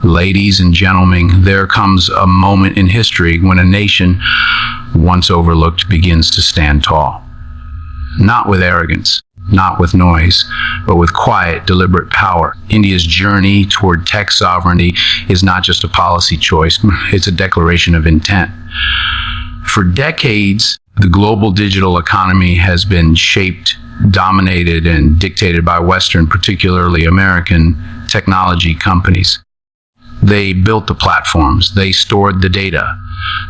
Ladies and gentlemen, there comes a moment in history when a nation, once overlooked, begins to stand tall. Not with arrogance, not with noise, but with quiet, deliberate power. India's journey toward tech sovereignty is not just a policy choice, it's a declaration of intent. For decades, the global digital economy has been shaped, dominated, and dictated by Western, particularly American, technology companies. They built the platforms, they stored the data,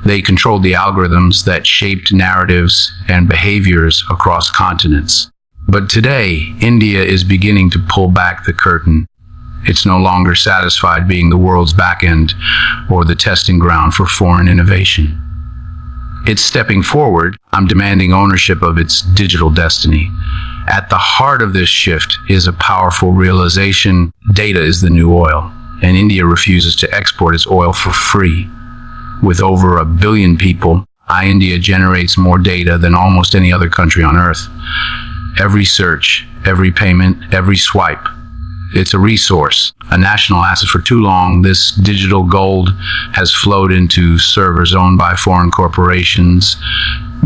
they controlled the algorithms that shaped narratives and behaviors across continents. But today, India is beginning to pull back the curtain. It's no longer satisfied being the world's backend or the testing ground for foreign innovation. It's stepping forward, demanding ownership of its digital destiny. At the heart of this shift is a powerful realization: data is the new oil, and India refuses to export its oil for free. With over 1 billion people, India generates more data than almost any other country on Earth. Every search, every payment, every swipe, it's a resource, a national asset. For too long, this digital gold has flowed into servers owned by foreign corporations,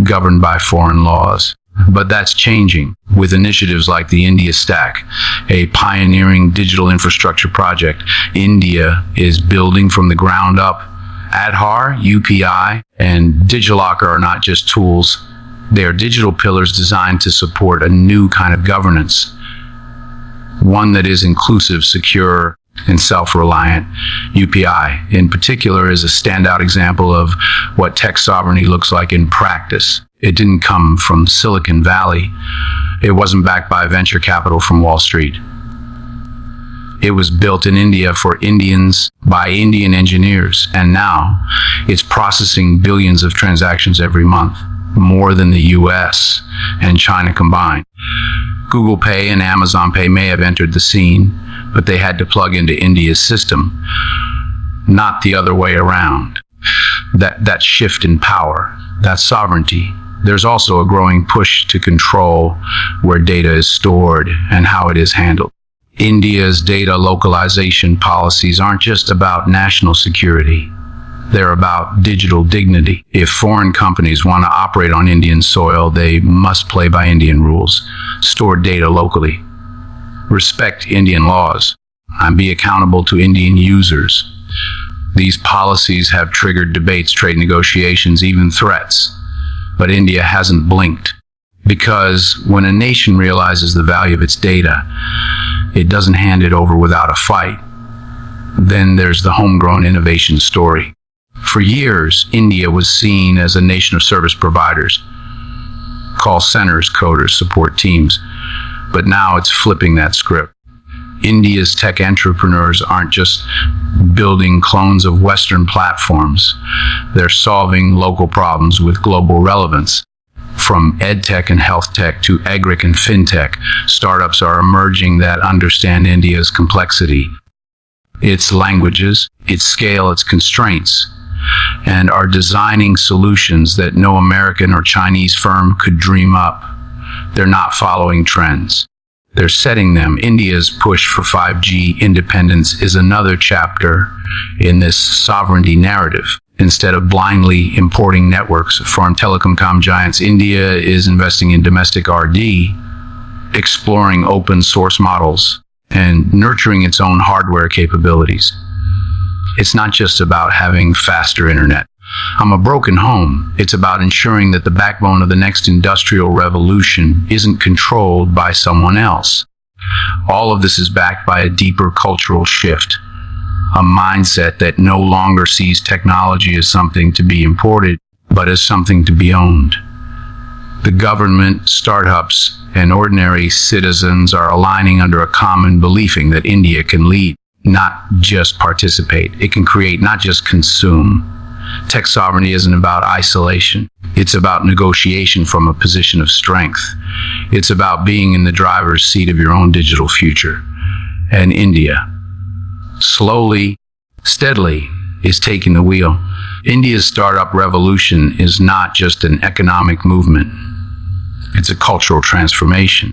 governed by foreign laws. But that's changing with initiatives like the India Stack, a pioneering digital infrastructure project India is building from the ground up. Aadhaar, UPI, and DigiLocker are not just tools. They are digital pillars designed to support a new kind of governance, one that is inclusive, secure, and self-reliant. UPI, in particular, is a standout example of what tech sovereignty looks like in practice. It didn't come from Silicon Valley. It wasn't backed by venture capital from Wall Street. It was built in India for Indians by Indian engineers, and now it's processing billions of transactions every month, more than the US and China combined. Google Pay and Amazon Pay may have entered the scene, but they had to plug into India's system, not the other way around. That shift in power, that sovereignty. There's also a growing push to control where data is stored and how it is handled. India's data localization policies aren't just about national security. They're about digital dignity. If foreign companies want to operate on Indian soil, they must play by Indian rules, store data locally, respect Indian laws, and be accountable to Indian users. These policies have triggered debates, trade negotiations, even threats. But India hasn't blinked, because when a nation realizes the value of its data, it doesn't hand it over without a fight. Then there's the homegrown innovation story. For years, India was seen as a nation of service providers, call centers, coders, support teams. But now it's flipping that script. India's tech entrepreneurs aren't just building clones of Western platforms. They're solving local problems with global relevance. From edtech and health tech to agric and fintech, startups are emerging that understand India's complexity, its languages, its scale, its constraints, and are designing solutions that no American or Chinese firm could dream up. They're not following trends. They're setting them. India's push for 5G independence is another chapter in this sovereignty narrative. Instead of blindly importing networks from telecom giants, India is investing in domestic R&D, exploring open source models, and nurturing its own hardware capabilities. It's not just about having faster internet. A broken home. It's about ensuring that the backbone of the next industrial revolution isn't controlled by someone else. All of this is backed by a deeper cultural shift, a mindset that no longer sees technology as something to be imported, but as something to be owned. The government, startups, and ordinary citizens are aligning under a common believing that India can lead, not just participate. It can create, not just consume. Tech sovereignty isn't about isolation. It's about negotiation from a position of strength. It's about being in the driver's seat of your own digital future. And India, slowly, steadily, is taking the wheel. India's startup revolution is not just an economic movement. It's a cultural transformation.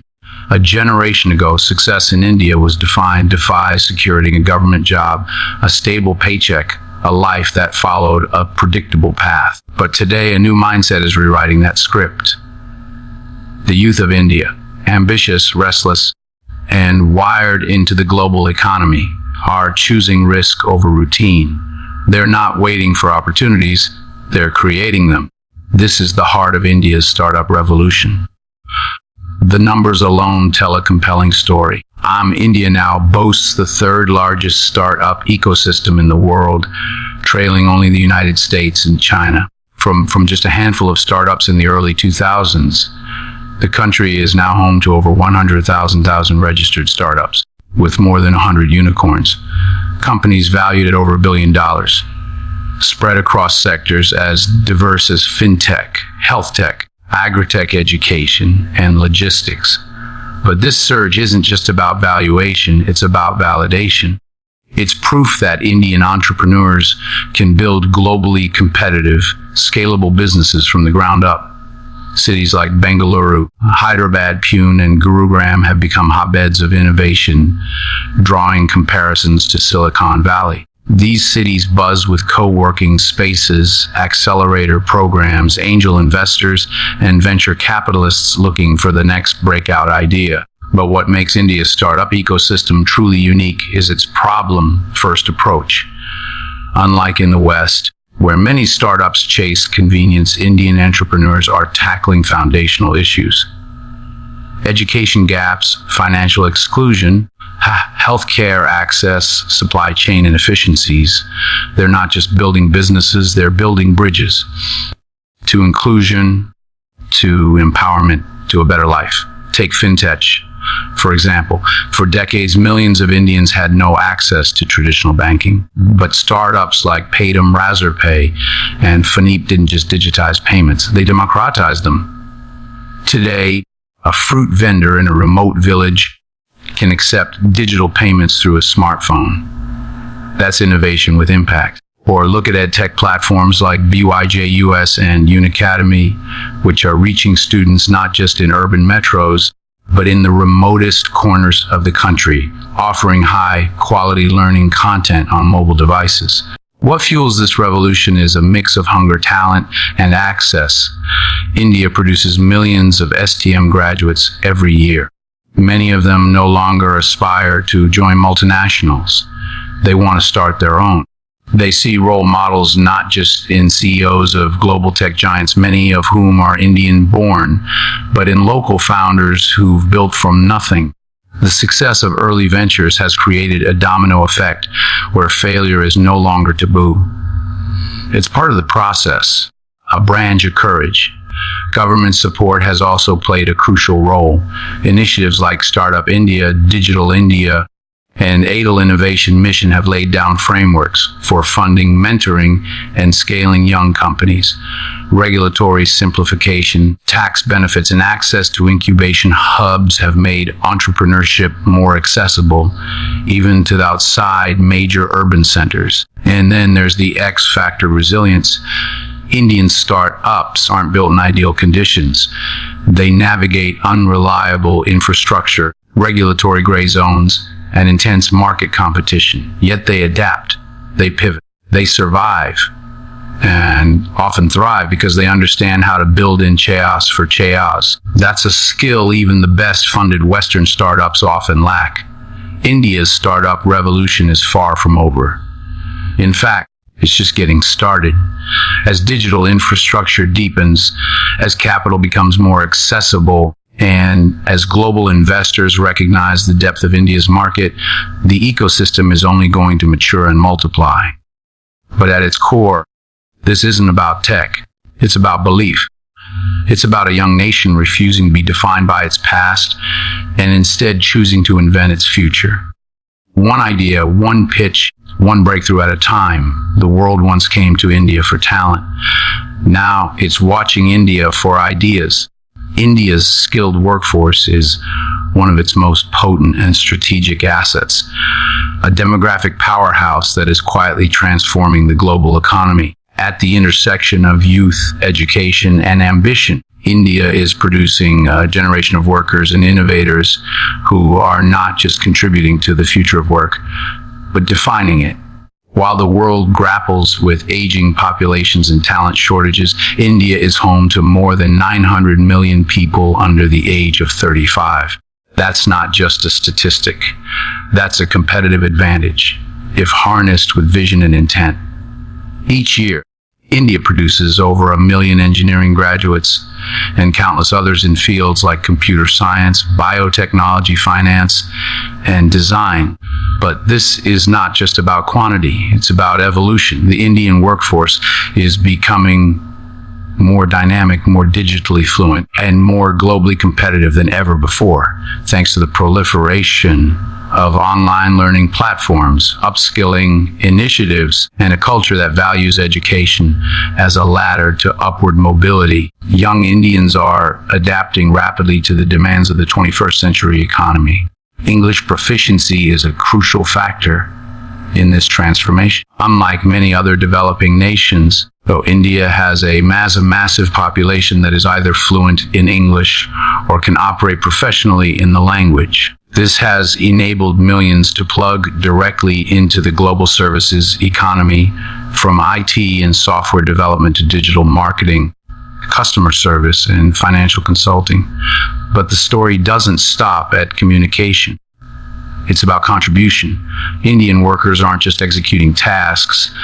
A generation ago, success in India was defined by securing a government job, a stable paycheck, a life that followed a predictable path. But today, a new mindset is rewriting that script. The youth of India, ambitious, restless, and wired into the global economy, are choosing risk over routine. They're not waiting for opportunities, they're creating them. This is the heart of India's startup revolution. The numbers alone tell a compelling story. India now boasts the third largest startup ecosystem in the world, trailing only the United States and China. From just a handful of startups in the early 2000s, the country is now home to over 100,000 registered startups, with more than 100 unicorns. Companies valued at over $1 billion, spread across sectors as diverse as fintech, health tech, agri-tech, education, and logistics. But this surge isn't just about valuation, it's about validation. It's proof that Indian entrepreneurs can build globally competitive, scalable businesses from the ground up. Cities like Bengaluru, Hyderabad, Pune, and Gurugram have become hotbeds of innovation, drawing comparisons to Silicon Valley. These cities buzz with co-working spaces, accelerator programs, angel investors, and venture capitalists looking for the next breakout idea. But what makes India's startup ecosystem truly unique is its problem-first approach. Unlike in the West, where many startups chase convenience, Indian entrepreneurs are tackling foundational issues. Education gaps, financial exclusion, healthcare access, supply chain inefficiencies. They're not just building businesses, they're building bridges to inclusion, to empowerment, to a better life. Take fintech, for example. For decades, millions of Indians had no access to traditional banking. But startups like Paytm, Razorpay, and Phoneep didn't just digitize payments, they democratized them. Today, a fruit vendor in a remote village can accept digital payments through a smartphone. That's innovation with impact. Or look at edtech platforms like BYJUS and Unacademy, which are reaching students not just in urban metros, but in the remotest corners of the country, offering high-quality learning content on mobile devices. What fuels this revolution is a mix of hunger, talent, and access. India produces millions of STM graduates every year. Many of them no longer aspire to join multinationals. They want to start their own. They see role models not just in CEOs of global tech giants, many of whom are Indian-born, but in local founders who've built from nothing. The success of early ventures has created a domino effect where failure is no longer taboo. It's part of the process, a brand of courage. Government support has also played a crucial role. Initiatives like Startup India, Digital India, and Adel Innovation Mission have laid down frameworks for funding, mentoring, and scaling young companies. Regulatory simplification, tax benefits, and access to incubation hubs have made entrepreneurship more accessible, even to outside major urban centers. And then there's the X factor: resilience. Indian startups aren't built in ideal conditions. They navigate unreliable infrastructure, regulatory gray zones, and intense market competition. Yet they adapt, they pivot, they survive, and often thrive because they understand how to build in chaos for chaos. That's a skill even the best funded Western startups often lack. India's startup revolution is far from over. In fact, it's just getting started. As digital infrastructure deepens, as capital becomes more accessible, and as global investors recognize the depth of India's market, the ecosystem is only going to mature and multiply. But at its core, this isn't about tech. It's about belief. It's about a young nation refusing to be defined by its past and instead choosing to invent its future. One idea, one pitch, one breakthrough at a time. The world once came to India for talent. Now it's watching India for ideas. India's skilled workforce is one of its most potent and strategic assets, a demographic powerhouse that is quietly transforming the global economy. At the intersection of youth, education, and ambition, India is producing a generation of workers and innovators who are not just contributing to the future of work, but defining it. While the world grapples with aging populations and talent shortages, India is home to more than 900 million people under the age of 35. That's not just a statistic. That's a competitive advantage, if harnessed with vision and intent. Each year, India produces over 1 million engineering graduates and countless others in fields like computer science, biotechnology, finance, and design. But this is not just about quantity, it's about evolution. The Indian workforce is becoming more dynamic, more digitally fluent, and more globally competitive than ever before, thanks to the proliferation of online learning platforms, upskilling initiatives, and a culture that values education as a ladder to upward mobility. Young Indians are adapting rapidly to the demands of the 21st century economy. English proficiency is a crucial factor in this transformation. Unlike many other developing nations, though India has a massive population that is either fluent in English or can operate professionally in the language. This has enabled millions to plug directly into the global services economy, from IT and software development to digital marketing, customer service, and financial consulting. But the story doesn't stop at communication. It's about contribution. Indian workers aren't just executing tasks,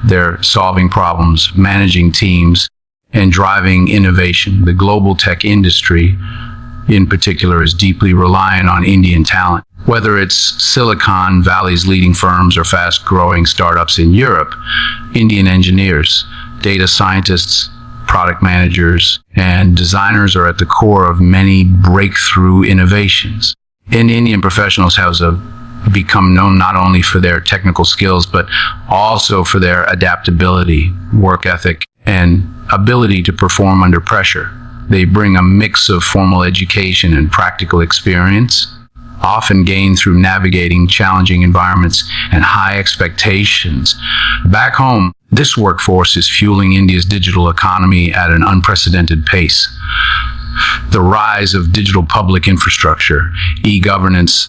they're solving problems, managing teams, and driving innovation. The global tech industry, in particular, is deeply reliant on Indian talent. Whether it's Silicon Valley's leading firms or fast-growing startups in Europe, Indian engineers, data scientists, product managers, and designers are at the core of many breakthrough innovations. And Indian professionals have become known not only for their technical skills, but also for their adaptability, work ethic, and ability to perform under pressure. They bring a mix of formal education and practical experience, often gained through navigating challenging environments and high expectations. Back home, this workforce is fueling India's digital economy at an unprecedented pace. The rise of digital public infrastructure, e-governance,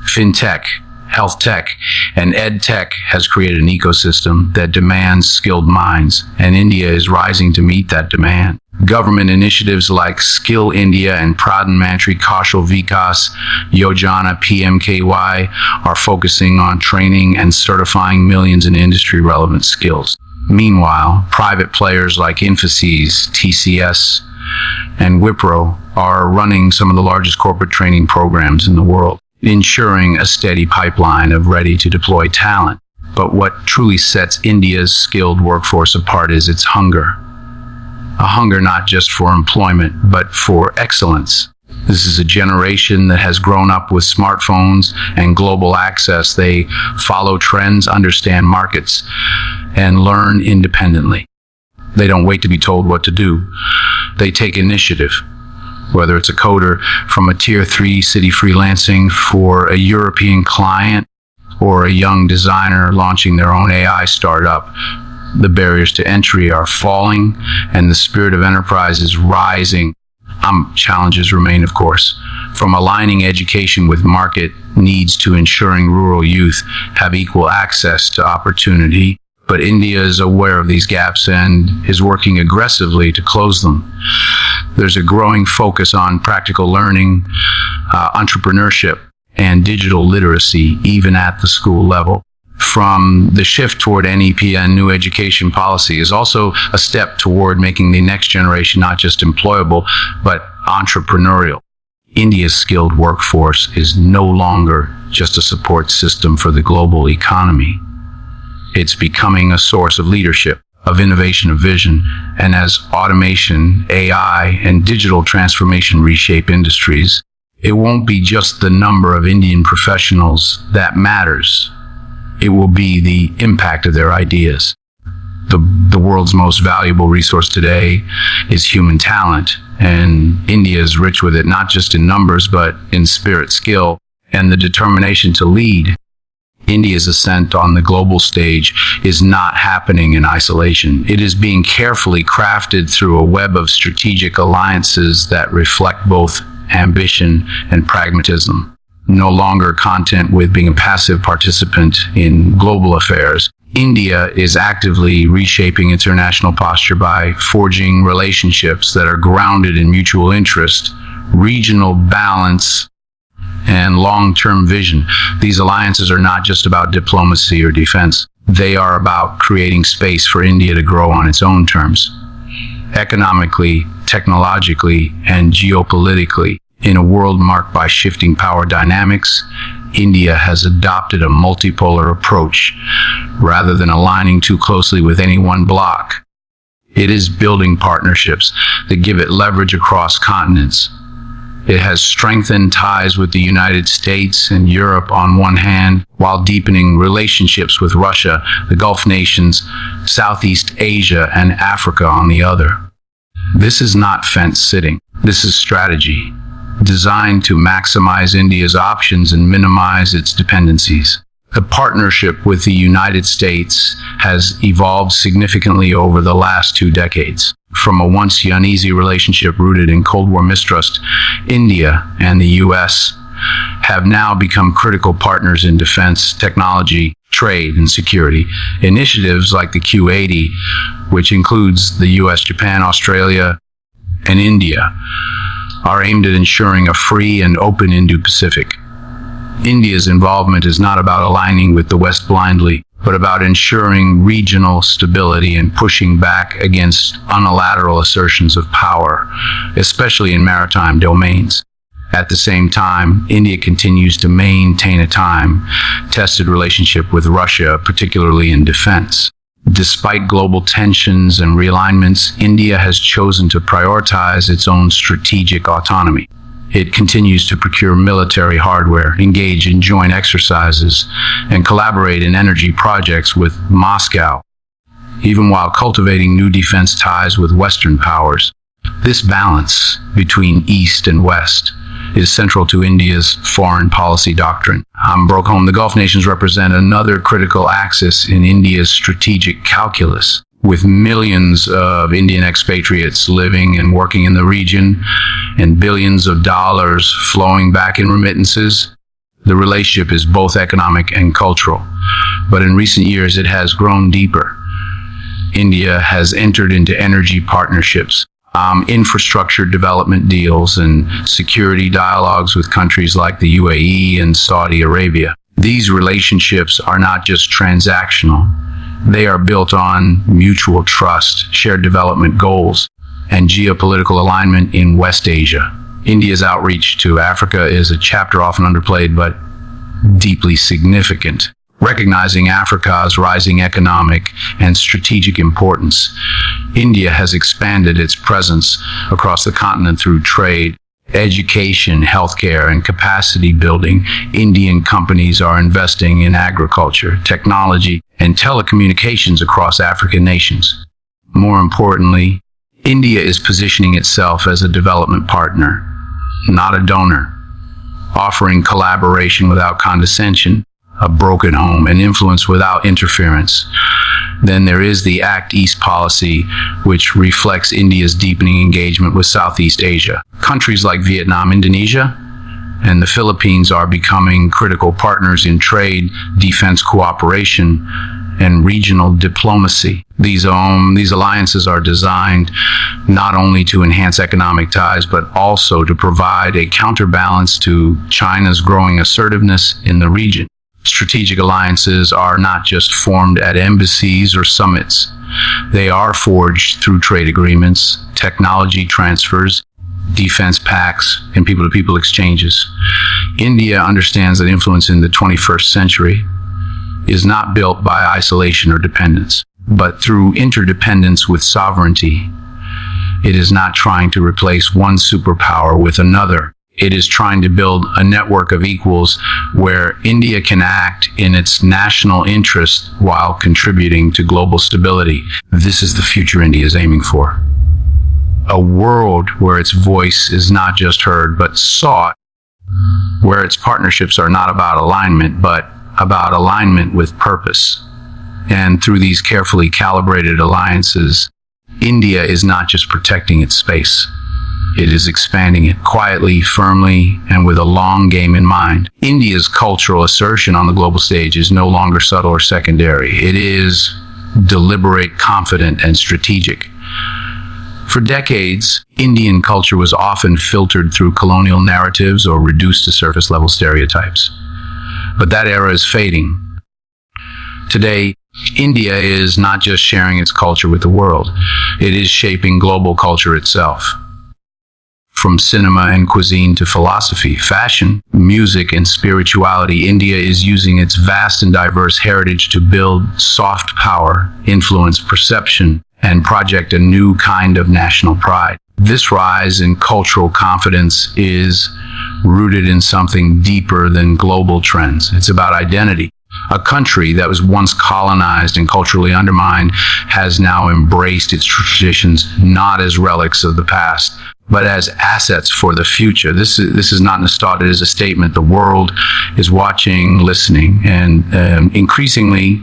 fintech, health tech, and ed tech has created an ecosystem that demands skilled minds, and India is rising to meet that demand. Government initiatives like Skill India and Pradhan Mantri Kaushal Vikas Yojana (PMKY) are focusing on training and certifying millions in industry-relevant skills. Meanwhile, private players like Infosys, TCS, and Wipro are running some of the largest corporate training programs in the world, ensuring a steady pipeline of ready-to-deploy talent. But what truly sets India's skilled workforce apart is its hunger. A hunger not just for employment, but for excellence. This is a generation that has grown up with smartphones and global access. They follow trends, understand markets, and learn independently. They don't wait to be told what to do. They take initiative. Whether it's a coder from a Tier 3 city freelancing for a European client or a young designer launching their own AI startup, the barriers to entry are falling and the spirit of enterprise is rising. Challenges remain, of course, from aligning education with market needs to ensuring rural youth have equal access to opportunity. But India is aware of these gaps and is working aggressively to close them. There's a growing focus on practical learning, entrepreneurship, and digital literacy, even at the school level. From the shift toward NEP and new education policy is also a step toward making the next generation not just employable, but entrepreneurial. India's skilled workforce is no longer just a support system for the global economy. It's becoming a source of leadership, of innovation, of vision, and as automation, AI, and digital transformation reshape industries, it won't be just the number of Indian professionals that matters. It will be the impact of their ideas. The world's most valuable resource today is human talent, and India is rich with it, not just in numbers, but in spirit, skill, and the determination to lead. India's ascent on the global stage is not happening in isolation. It is being carefully crafted through a web of strategic alliances that reflect both ambition and pragmatism. No longer content with being a passive participant in global affairs, India is actively reshaping its international posture by forging relationships that are grounded in mutual interest, regional balance, and long-term vision. These alliances are not just about diplomacy or defense. They are about creating space for India to grow on its own terms, economically, technologically, and geopolitically. In a world marked by shifting power dynamics, India has adopted a multipolar approach rather than aligning too closely with any one bloc. It is building partnerships that give it leverage across continents. It has strengthened ties with the United States and Europe on one hand, while deepening relationships with Russia, the Gulf nations, Southeast Asia, and Africa on the other. This is not fence sitting. This is strategy, designed to maximize India's options and minimize its dependencies. The partnership with the United States has evolved significantly over the last 2 decades. From a once uneasy relationship rooted in Cold War mistrust, India and the U.S. have now become critical partners in defense, technology, trade, and security. Initiatives like the Q80, which includes the U.S., Japan, Australia, and India, are aimed at ensuring a free and open Indo-Pacific. India's involvement is not about aligning with the West blindly, but about ensuring regional stability and pushing back against unilateral assertions of power, especially in maritime domains. At the same time, India continues to maintain a time-tested relationship with Russia, particularly in defense. Despite global tensions and realignments, India has chosen to prioritize its own strategic autonomy. It continues to procure military hardware, engage in joint exercises, and collaborate in energy projects with Moscow, even while cultivating new defense ties with Western powers. This balance between East and West is central to India's foreign policy doctrine. The Gulf nations represent another critical axis in India's strategic calculus. With millions of Indian expatriates living and working in the region and billions of dollars flowing back in remittances, the relationship is both economic and cultural. But in recent years, it has grown deeper. India has entered into energy partnerships, infrastructure development deals, and security dialogues with countries like the UAE and Saudi Arabia. These relationships are not just transactional. They are built on mutual trust, shared development goals, and geopolitical alignment in West Asia. India's outreach to Africa is a chapter often underplayed but deeply significant. Recognizing Africa's rising economic and strategic importance, India has expanded its presence across the continent through trade, education, healthcare, and capacity building. Indian companies are investing in agriculture, technology, and telecommunications across African nations. More importantly, India is positioning itself as a development partner, not a donor, offering collaboration without condescension, a broken home, and influence without interference. Then there is the Act East policy, which reflects India's deepening engagement with Southeast Asia. Countries like Vietnam, Indonesia, and the Philippines are becoming critical partners in trade, defense cooperation, and regional diplomacy. These alliances are designed not only to enhance economic ties, but also to provide a counterbalance to China's growing assertiveness in the region. Strategic alliances are not just formed at embassies or summits. They are forged through trade agreements, technology transfers, defense pacts, and people-to-people exchanges. India understands that influence in the 21st century is not built by isolation or dependence, but through interdependence with sovereignty. It is not trying to replace one superpower with another. It is trying to build a network of equals where India can act in its national interest while contributing to global stability. This is the future India is aiming for. A world where its voice is not just heard but sought, where its partnerships are not about alignment but about alignment with purpose. And through these carefully calibrated alliances, India is not just protecting its space. It is expanding it quietly, firmly, and with a long game in mind. India's cultural assertion on the global stage is no longer subtle or secondary. It is deliberate, confident, and strategic. For decades, Indian culture was often filtered through colonial narratives or reduced to surface-level stereotypes. But that era is fading. Today, India is not just sharing its culture with the world, it is shaping global culture itself. From cinema and cuisine to philosophy, fashion, music, and spirituality, India is using its vast and diverse heritage to build soft power, influence perception, and project a new kind of national pride. This rise in cultural confidence is rooted in something deeper than global trends. It's about identity. A country that was once colonized and culturally undermined has now embraced its traditions not as relics of the past, but as assets for the future. This is not nostalgia, it is a statement. The world is watching, listening, and increasingly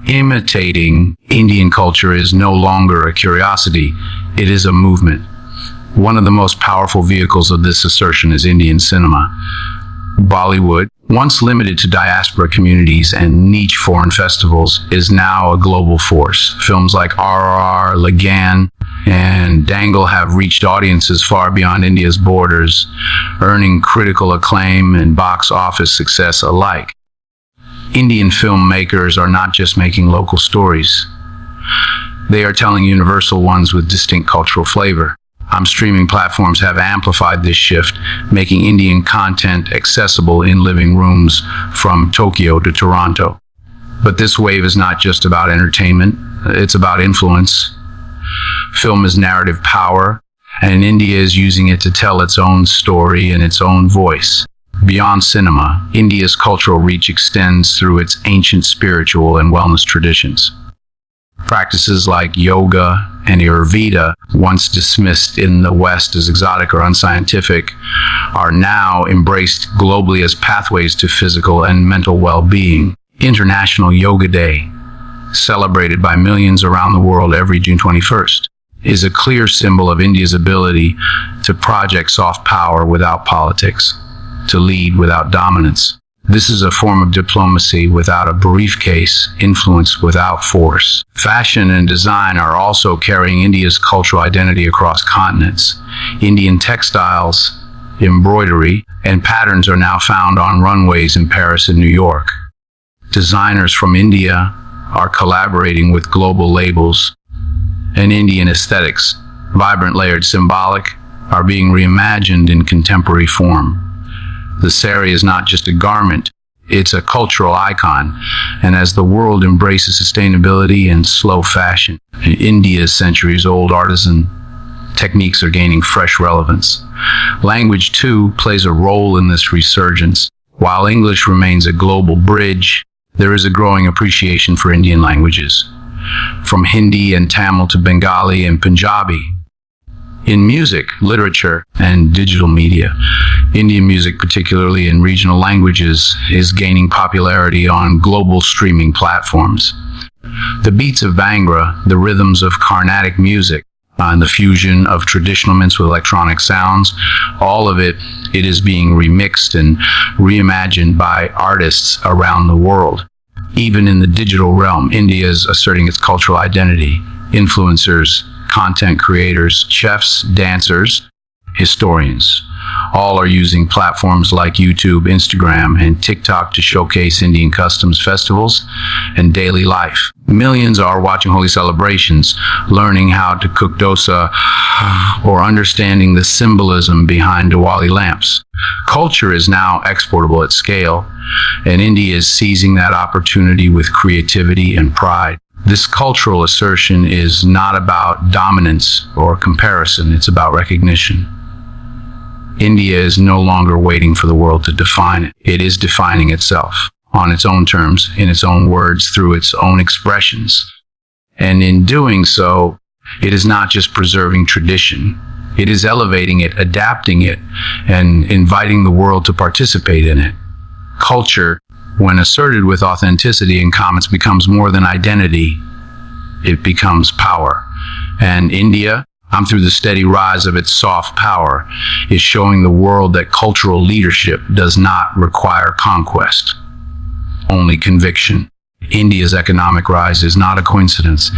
imitating Indian culture is no longer a curiosity, it is a movement. One of the most powerful vehicles of this assertion is Indian cinema. Bollywood, once limited to diaspora communities and niche foreign festivals, is now a global force. Films like RRR, Lagan, and Dangle have reached audiences far beyond India's borders, earning critical acclaim and box office success alike. Indian filmmakers are not just making local stories. They are telling universal ones with distinct cultural flavor. Streaming platforms have amplified this shift, making Indian content accessible in living rooms from Tokyo to Toronto. But this wave is not just about entertainment, it's about influence. Film is narrative power, and India is using it to tell its own story in its own voice. Beyond cinema, India's cultural reach extends through its ancient spiritual and wellness traditions. Practices like yoga and Ayurveda, once dismissed in the West as exotic or unscientific, are now embraced globally as pathways to physical and mental well-being. International Yoga Day, celebrated by millions around the world every June 21st, is a clear symbol of India's ability to project soft power without politics, to lead without dominance. This is a form of diplomacy without a briefcase, influence without force. Fashion and design are also carrying India's cultural identity across continents. Indian textiles, embroidery, and patterns are now found on runways in Paris and New York. Designers from India are collaborating with global labels, and Indian aesthetics, vibrant, layered, symbolic, are being reimagined in contemporary form. The sari is not just a garment, it's a cultural icon. And as the world embraces sustainability and slow fashion, India's centuries-old artisan techniques are gaining fresh relevance. Language, too, plays a role in this resurgence. While English remains a global bridge, there is a growing appreciation for Indian languages, from Hindi and Tamil to Bengali and Punjabi. In music, literature, and digital media, Indian music, particularly in regional languages, is gaining popularity on global streaming platforms. The beats of Bhangra, the rhythms of Carnatic music, and the fusion of traditional instruments with electronic sounds, all of it is being remixed and reimagined by artists around the world. Even in the digital realm, India is asserting its cultural identity. Influencers, content creators, chefs, dancers, historians, all are using platforms like YouTube, Instagram, and TikTok to showcase Indian customs, festivals, and daily life. Millions are watching holy celebrations, learning how to cook dosa, or understanding the symbolism behind Diwali lamps. Culture is now exportable at scale, and India is seizing that opportunity with creativity and pride. This cultural assertion is not about dominance or comparison, it's about recognition. India is no longer waiting for the world to define it. It is defining itself on its own terms, in its own words, through its own expressions. And in doing so, it is not just preserving tradition, it is elevating it, adapting it, and inviting the world to participate in it. Culture, when asserted with authenticity and comments, becomes more than identity, it becomes power. And India, through the steady rise of its soft power, is showing the world that cultural leadership does not require conquest, only conviction. India's economic rise is not a coincidence.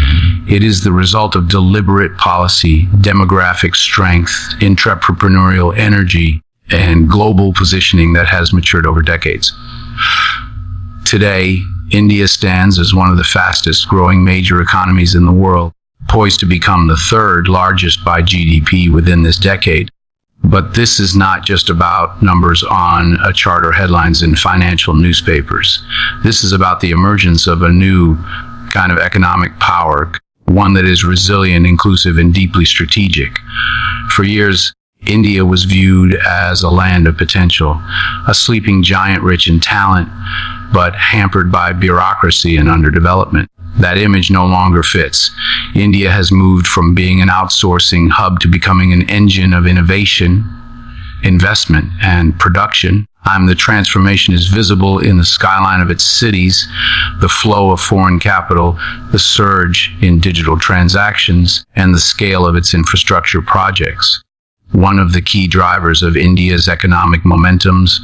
It is the result of deliberate policy, demographic strength, entrepreneurial energy, and global positioning that has matured over decades. Today, India stands as one of the fastest growing major economies in the world, poised to become the third largest by GDP within this decade. But this is not just about numbers on a chart or headlines in financial newspapers. This is about the emergence of a new kind of economic power, one that is resilient, inclusive, and deeply strategic. For years, India was viewed as a land of potential, a sleeping giant rich in talent, but hampered by bureaucracy and underdevelopment. That image no longer fits. India has moved from being an outsourcing hub to becoming an engine of innovation, investment, and production. The transformation is visible in the skyline of its cities, the flow of foreign capital, the surge in digital transactions, and the scale of its infrastructure projects. One of the key drivers of India's economic momentums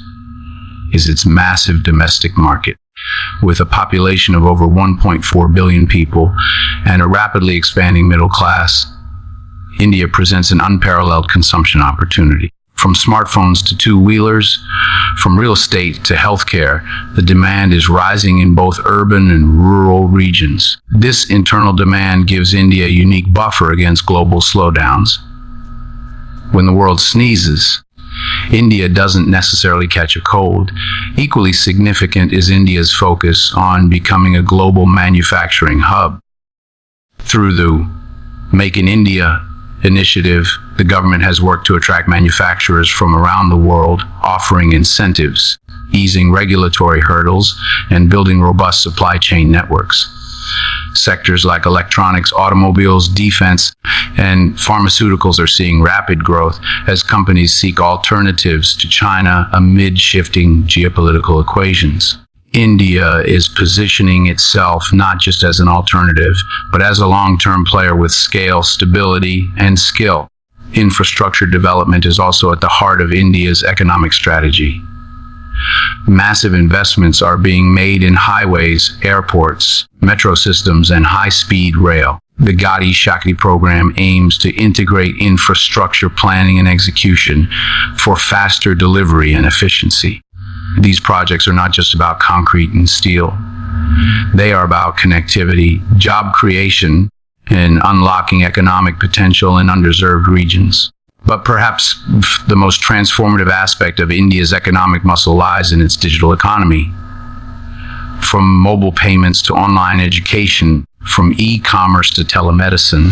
is its massive domestic market. With a population of over 1.4 billion people and a rapidly expanding middle class, India presents an unparalleled consumption opportunity. From smartphones to two-wheelers, from real estate to healthcare, the demand is rising in both urban and rural regions. This internal demand gives India a unique buffer against global slowdowns. When the world sneezes, India doesn't necessarily catch a cold. Equally significant is India's focus on becoming a global manufacturing hub. Through the Make in India initiative, the government has worked to attract manufacturers from around the world, offering incentives, easing regulatory hurdles, and building robust supply chain networks. Sectors like electronics, automobiles, defense, and pharmaceuticals are seeing rapid growth as companies seek alternatives to China amid shifting geopolitical equations. India is positioning itself not just as an alternative, but as a long-term player with scale, stability, and skill. Infrastructure development is also at the heart of India's economic strategy. Massive investments are being made in highways, airports, metro systems, and high-speed rail. The Gati Shakti program aims to integrate infrastructure planning and execution for faster delivery and efficiency. These projects are not just about concrete and steel. They are about connectivity, job creation, and unlocking economic potential in underserved regions. But perhaps the most transformative aspect of India's economic muscle lies in its digital economy. From mobile payments to online education, from e-commerce to telemedicine,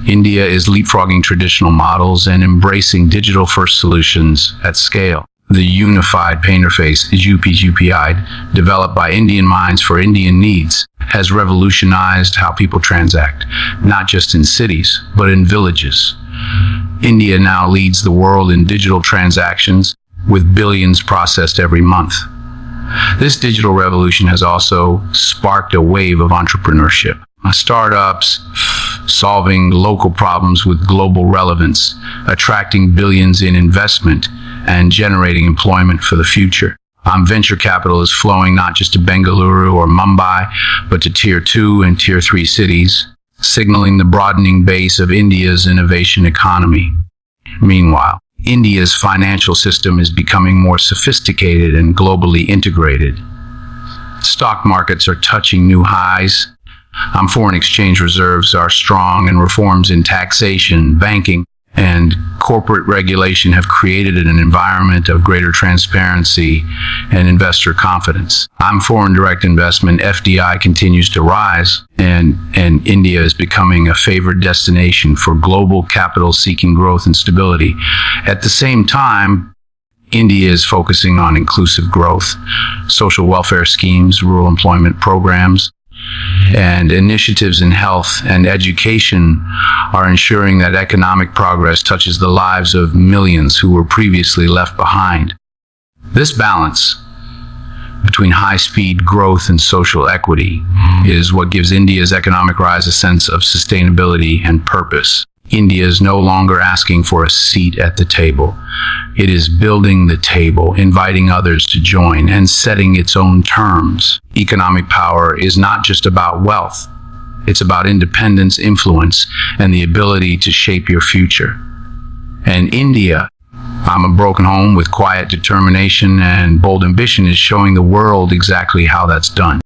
India is leapfrogging traditional models and embracing digital-first solutions at scale. The unified pay interface, UPI, developed by Indian minds for Indian needs, has revolutionized how people transact, not just in cities, but in villages. India now leads the world in digital transactions, with billions processed every month. This digital revolution has also sparked a wave of entrepreneurship. Startups solving local problems with global relevance, attracting billions in investment, and generating employment for the future. Venture capital is flowing not just to Bengaluru or Mumbai, but to Tier 2 and Tier 3 cities, signaling the broadening base of India's innovation economy. Meanwhile, India's financial system is becoming more sophisticated and globally integrated. Stock markets are touching new highs. Foreign exchange reserves are strong, and reforms in taxation, banking, and corporate regulation have created an environment of greater transparency and investor confidence. Foreign direct investment, FDI, continues to rise, and India is becoming a favored destination for global capital seeking growth and stability. At the same time, India is focusing on inclusive growth, social welfare schemes, rural employment programs, and initiatives in health and education are ensuring that economic progress touches the lives of millions who were previously left behind. This balance between high-speed growth and social equity is what gives India's economic rise a sense of sustainability and purpose. India is no longer asking for a seat at the table. It is building the table, inviting others to join, and setting its own terms. Economic power is not just about wealth. It's about independence, influence, and the ability to shape your future. And India, I'm a broken home with quiet determination and bold ambition, is showing the world exactly how that's done.